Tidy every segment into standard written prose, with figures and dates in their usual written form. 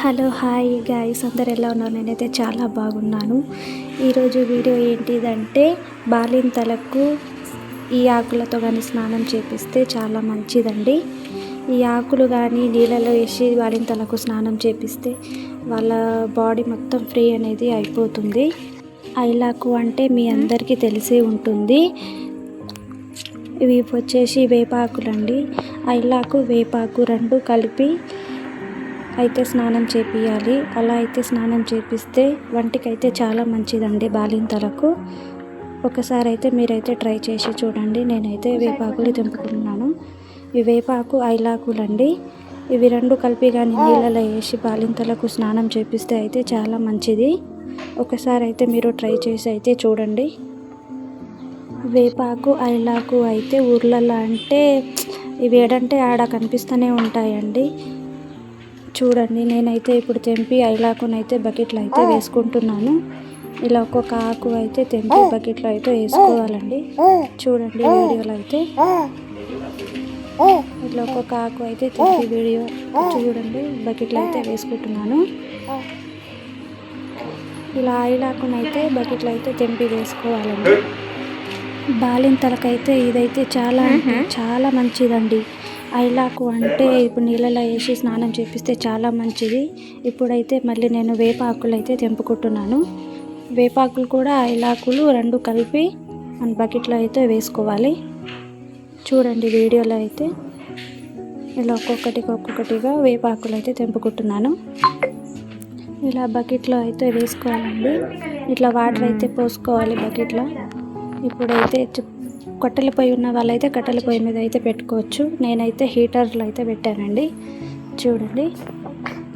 Hello hi guys, అందరు ఎలా ఉన్నారు? నేనైతే చాలా బాగున్నాను. ఈరోజు వీడియో ఏంటిదంటే బాలింతలకు ఈ ఆకులతో కానీ స్నానం చేపిస్తే చాలా మంచిదండి. ఈ ఆకులు కానీ నీళ్ళలో వేసి బాలింతలకు స్నానం చేపిస్తే వాళ్ళ బాడీ మొత్తం ఫ్రీ అనేది అయిపోతుంది. ఐలాకు అంటే మీ అందరికీ తెలిసే ఉంటుంది. ఇవి వచ్చేసి వేపాకులండి. ఐలాకు వేపాకు రెండు కలిపి అయితే స్నానం చేపియాలి. అలా అయితే స్నానం చేపిస్తే వంటికైతే చాలా మంచిదండి బాలింతలకు. ఒకసారి అయితే మీరైతే ట్రై చేసి చూడండి. నేనైతే వేపాకులు తెంపుకుంటున్నాను. ఈ వేపాకు ఐలాకులండి. ఇవి రెండు కలిపి కానీ నీళ్ళలో వేసి బాలింతలకు స్నానం చేపిస్తే అయితే చాలా మంచిది. ఒకసారి అయితే మీరు ట్రై చేసి అయితే చూడండి. వేపాకు ఐలాకు అయితే ఊర్లలో అంటే ఇవి ఏడంటే ఆడ కనిపిస్తూనే ఉంటాయండి. చూడండి, నేనైతే ఇప్పుడు తెంపి ఐలాకునైతే బకెట్లో అయితే వేసుకుంటున్నాను. ఇలా ఒక్కొక్క ఆకు అయితే తెంపి బకెట్లో అయితే వేసుకోవాలండి. చూడండి వీడియోలో అయితే ఇట్లా ఒక్కొక్క ఆకు అయితే తెంపి వీడియో చూడండి బకెట్లో అయితే వేసుకుంటున్నాను. ఇలా ఐలాకునైతే బకెట్లో అయితే తెంపి వేసుకోవాలండి. బాలింతలకైతే ఇదైతే చాలా మంచిదండి. ఐలాకు అంటే ఇప్పుడు నీళ్ళలో వేసి స్నానం చేపిస్తే చాలా మంచిది. ఇప్పుడైతే మళ్ళీ నేను వేపాకులు అయితే తెంపుకుంటున్నాను. వేపాకులు కూడా ఐలాకులు రెండు కలిపి మన బకెట్లో అయితే వేసుకోవాలి. చూడండి వీడియోలో అయితే ఇలా ఒక్కొక్కటిగా వేపాకులు అయితే తెంపుకుంటున్నాను. ఇలా బకెట్లో అయితే వేసుకోవాలండి. ఇట్లా వాటర్ అయితే పోసుకోవాలి బకెట్లో. ఇప్పుడైతే కట్టెల పొయ్యి ఉన్న వాళ్ళైతే కట్టెల పొయ్యి మీద అయితే పెట్టుకోవచ్చు. నేనైతే హీటర్లో అయితే పెట్టానండి. చూడండి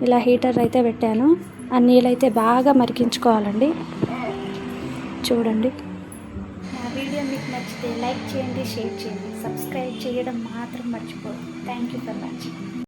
ఇలా హీటర్ అయితే పెట్టాను. ఆ నీళ్ళైతే బాగా మరిగించుకోవాలండి. చూడండి. నా వీడియో మీకు నచ్చితే లైక్ చేయండి, షేర్ చేయండి, సబ్స్క్రైబ్ చేయడం మాత్రం మర్చిపోదు. Thank you for watching.